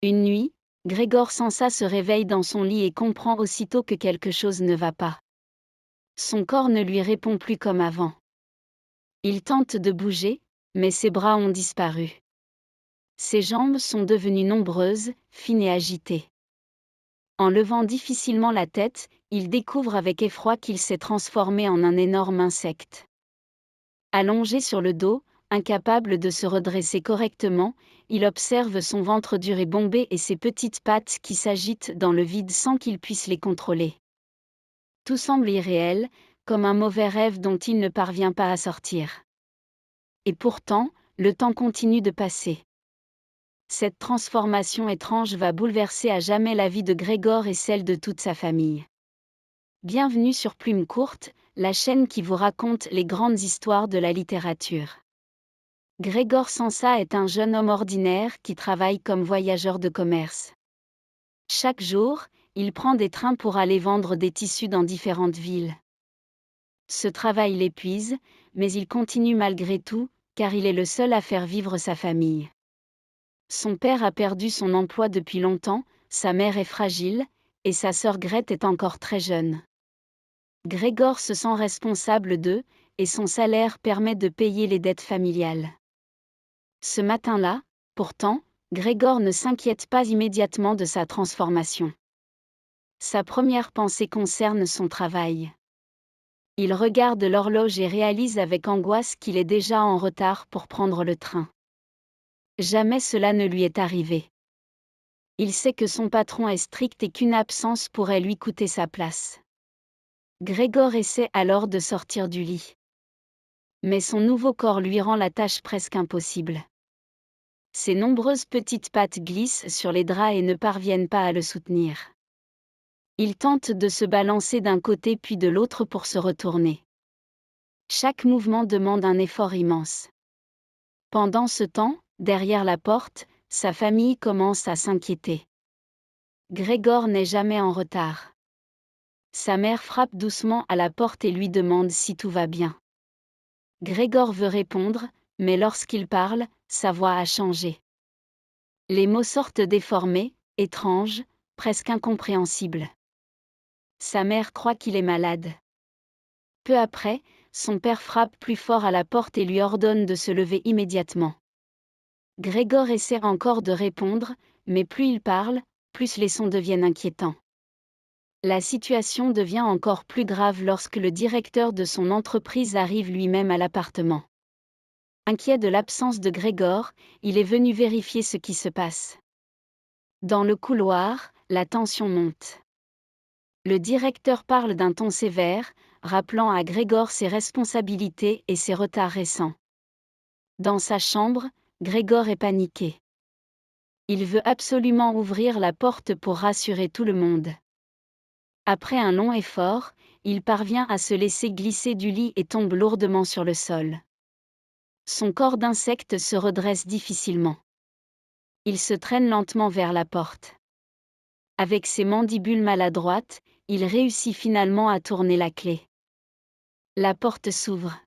Une nuit, Grégor Samsa se réveille dans son lit et comprend aussitôt que quelque chose ne va pas. Son corps ne lui répond plus comme avant. Il tente de bouger, mais ses bras ont disparu. Ses jambes sont devenues nombreuses, fines et agitées. En levant difficilement la tête, il découvre avec effroi qu'il s'est transformé en un énorme insecte. Allongé sur le dos, incapable de se redresser correctement, il observe son ventre dur et bombé et ses petites pattes qui s'agitent dans le vide sans qu'il puisse les contrôler. Tout semble irréel, comme un mauvais rêve dont il ne parvient pas à sortir. Et pourtant, le temps continue de passer. Cette transformation étrange va bouleverser à jamais la vie de Grégor et celle de toute sa famille. Bienvenue sur Plume Courte, la chaîne qui vous raconte les grandes histoires de la littérature. Grégor Samsa est un jeune homme ordinaire qui travaille comme voyageur de commerce. Chaque jour, il prend des trains pour aller vendre des tissus dans différentes villes. Ce travail l'épuise, mais il continue malgré tout, car il est le seul à faire vivre sa famille. Son père a perdu son emploi depuis longtemps, sa mère est fragile, et sa sœur Grete est encore très jeune. Grégor se sent responsable d'eux, et son salaire permet de payer les dettes familiales. Ce matin-là, pourtant, Grégor ne s'inquiète pas immédiatement de sa transformation. Sa première pensée concerne son travail. Il regarde l'horloge et réalise avec angoisse qu'il est déjà en retard pour prendre le train. Jamais cela ne lui est arrivé. Il sait que son patron est strict et qu'une absence pourrait lui coûter sa place. Grégor essaie alors de sortir du lit. Mais son nouveau corps lui rend la tâche presque impossible. Ses nombreuses petites pattes glissent sur les draps et ne parviennent pas à le soutenir. Il tente de se balancer d'un côté puis de l'autre pour se retourner. Chaque mouvement demande un effort immense. Pendant ce temps, derrière la porte, sa famille commence à s'inquiéter. Grégor n'est jamais en retard. Sa mère frappe doucement à la porte et lui demande si tout va bien. Grégor veut répondre, mais lorsqu'il parle, sa voix a changé. Les mots sortent déformés, étranges, presque incompréhensibles. Sa mère croit qu'il est malade. Peu après, son père frappe plus fort à la porte et lui ordonne de se lever immédiatement. Grégor essaie encore de répondre, mais plus il parle, plus les sons deviennent inquiétants. La situation devient encore plus grave lorsque le directeur de son entreprise arrive lui-même à l'appartement. Inquiet de l'absence de Grégor, il est venu vérifier ce qui se passe. Dans le couloir, la tension monte. Le directeur parle d'un ton sévère, rappelant à Grégor ses responsabilités et ses retards récents. Dans sa chambre, Grégor est paniqué. Il veut absolument ouvrir la porte pour rassurer tout le monde. Après un long effort, il parvient à se laisser glisser du lit et tombe lourdement sur le sol. Son corps d'insecte se redresse difficilement. Il se traîne lentement vers la porte. Avec ses mandibules maladroites, il réussit finalement à tourner la clé. La porte s'ouvre.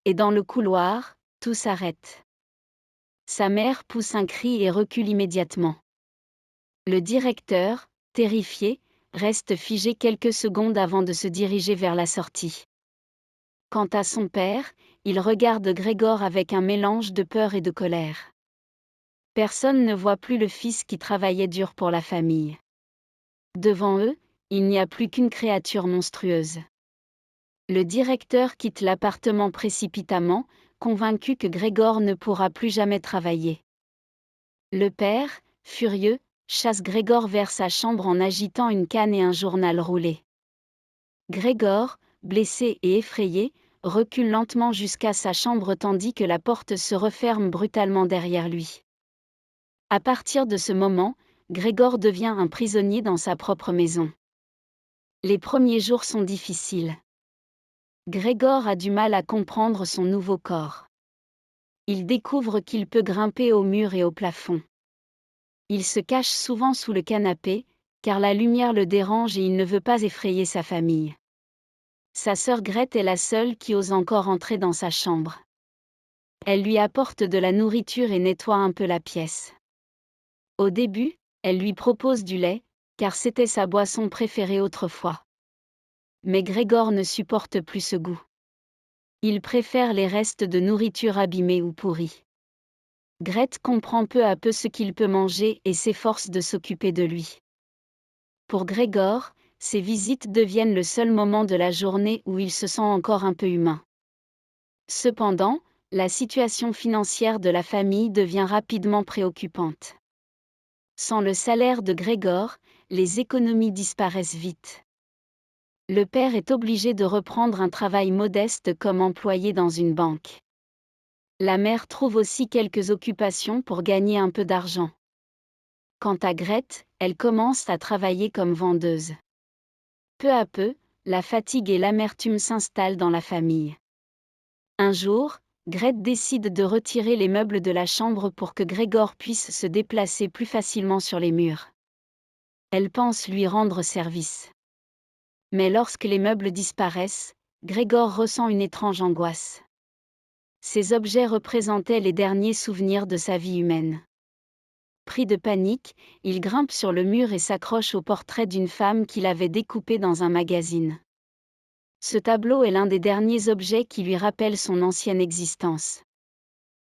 Et dans le couloir, tout s'arrête. Sa mère pousse un cri et recule immédiatement. Le directeur, terrifié, reste figé quelques secondes avant de se diriger vers la sortie. Quant à son père, il regarde Grégor avec un mélange de peur et de colère. Personne ne voit plus le fils qui travaillait dur pour la famille. Devant eux, il n'y a plus qu'une créature monstrueuse. Le directeur quitte l'appartement précipitamment, convaincu que Grégor ne pourra plus jamais travailler. Le père, furieux, chasse Grégor vers sa chambre en agitant une canne et un journal roulé. Grégor, blessé et effrayé, recule lentement jusqu'à sa chambre tandis que la porte se referme brutalement derrière lui. À partir de ce moment, Grégor devient un prisonnier dans sa propre maison. Les premiers jours sont difficiles. Grégor a du mal à comprendre son nouveau corps. Il découvre qu'il peut grimper aux murs et au plafond. Il se cache souvent sous le canapé, car la lumière le dérange et il ne veut pas effrayer sa famille. Sa sœur Grete est la seule qui ose encore entrer dans sa chambre. Elle lui apporte de la nourriture et nettoie un peu la pièce. Au début, elle lui propose du lait, car c'était sa boisson préférée autrefois. Mais Grégor ne supporte plus ce goût. Il préfère les restes de nourriture abîmés ou pourris. Grete comprend peu à peu ce qu'il peut manger et s'efforce de s'occuper de lui. Pour Grégor, ces visites deviennent le seul moment de la journée où il se sent encore un peu humain. Cependant, la situation financière de la famille devient rapidement préoccupante. Sans le salaire de Grégor, les économies disparaissent vite. Le père est obligé de reprendre un travail modeste comme employé dans une banque. La mère trouve aussi quelques occupations pour gagner un peu d'argent. Quant à Grete, elle commence à travailler comme vendeuse. Peu à peu, la fatigue et l'amertume s'installent dans la famille. Un jour, Grete décide de retirer les meubles de la chambre pour que Grégor puisse se déplacer plus facilement sur les murs. Elle pense lui rendre service. Mais lorsque les meubles disparaissent, Grégor ressent une étrange angoisse. Ces objets représentaient les derniers souvenirs de sa vie humaine. Pris de panique, il grimpe sur le mur et s'accroche au portrait d'une femme qu'il avait découpé dans un magazine. Ce tableau est l'un des derniers objets qui lui rappellent son ancienne existence.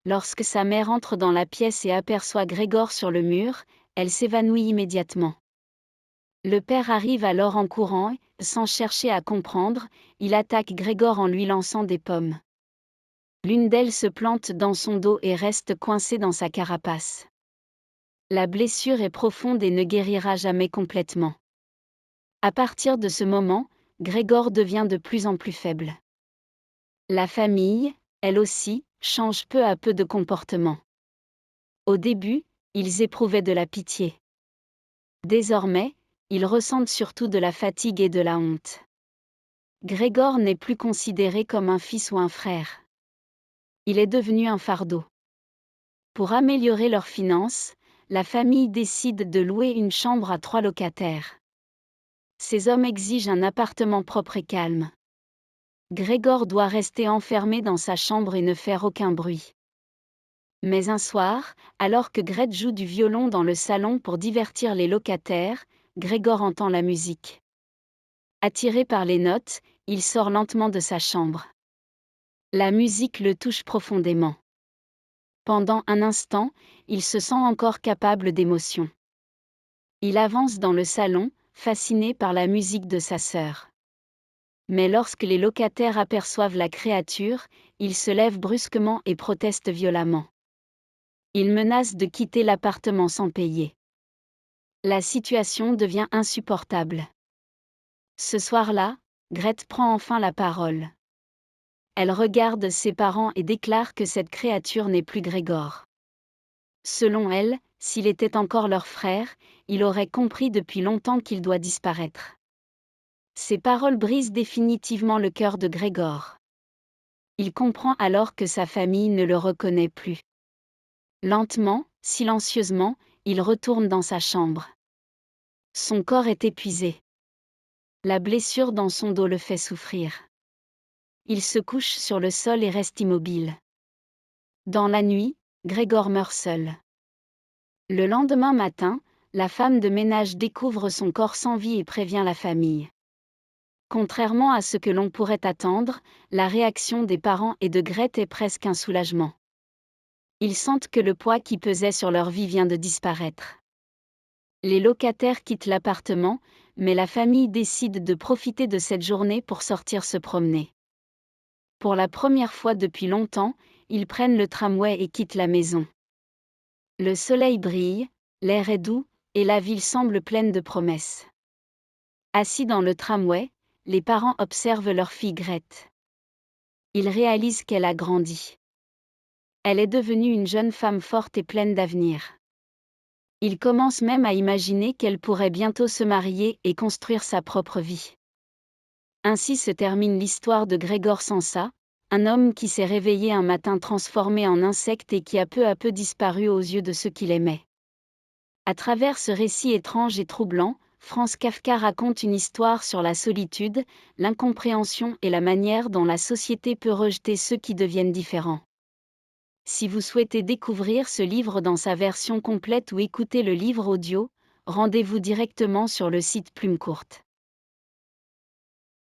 Lorsque sa mère entre dans la pièce et aperçoit Grégor sur le mur, elle s'évanouit immédiatement. Le père arrive alors en courant et, sans chercher à comprendre, il attaque Grégor en lui lançant des pommes. L'une d'elles se plante dans son dos et reste coincée dans sa carapace. La blessure est profonde et ne guérira jamais complètement. À partir de ce moment, Grégor devient de plus en plus faible. La famille, elle aussi, change peu à peu de comportement. Au début, ils éprouvaient de la pitié. Désormais, ils ressentent surtout de la fatigue et de la honte. Grégor n'est plus considéré comme un fils ou un frère. Il est devenu un fardeau. Pour améliorer leurs finances, la famille décide de louer une chambre à 3 locataires. Ces hommes exigent un appartement propre et calme. Grégor doit rester enfermé dans sa chambre et ne faire aucun bruit. Mais un soir, alors que Grete joue du violon dans le salon pour divertir les locataires, Grégor entend la musique. Attiré par les notes, il sort lentement de sa chambre. La musique le touche profondément. Pendant un instant, il se sent encore capable d'émotion. Il avance dans le salon, fasciné par la musique de sa sœur. Mais lorsque les locataires aperçoivent la créature, ils se lèvent brusquement et protestent violemment. Ils menacent de quitter l'appartement sans payer. La situation devient insupportable. Ce soir-là, Grete prend enfin la parole. Elle regarde ses parents et déclare que cette créature n'est plus Grégor. Selon elle, s'il était encore leur frère, il aurait compris depuis longtemps qu'il doit disparaître. Ces paroles brisent définitivement le cœur de Grégor. Il comprend alors que sa famille ne le reconnaît plus. Lentement, silencieusement, il retourne dans sa chambre. Son corps est épuisé. La blessure dans son dos le fait souffrir. Il se couche sur le sol et reste immobile. Dans la nuit, Grégor meurt seul. Le lendemain matin, la femme de ménage découvre son corps sans vie et prévient la famille. Contrairement à ce que l'on pourrait attendre, la réaction des parents et de Grete est presque un soulagement. Ils sentent que le poids qui pesait sur leur vie vient de disparaître. Les locataires quittent l'appartement, mais la famille décide de profiter de cette journée pour sortir se promener. Pour la première fois depuis longtemps, ils prennent le tramway et quittent la maison. Le soleil brille, l'air est doux, et la ville semble pleine de promesses. Assis dans le tramway, les parents observent leur fille Grete. Ils réalisent qu'elle a grandi. Elle est devenue une jeune femme forte et pleine d'avenir. Ils commencent même à imaginer qu'elle pourrait bientôt se marier et construire sa propre vie. Ainsi se termine l'histoire de Grégor Samsa, un homme qui s'est réveillé un matin transformé en insecte et qui a peu à peu disparu aux yeux de ceux qu'il aimait. À travers ce récit étrange et troublant, Franz Kafka raconte une histoire sur la solitude, l'incompréhension et la manière dont la société peut rejeter ceux qui deviennent différents. Si vous souhaitez découvrir ce livre dans sa version complète ou écouter le livre audio, rendez-vous directement sur le site Plume Courte.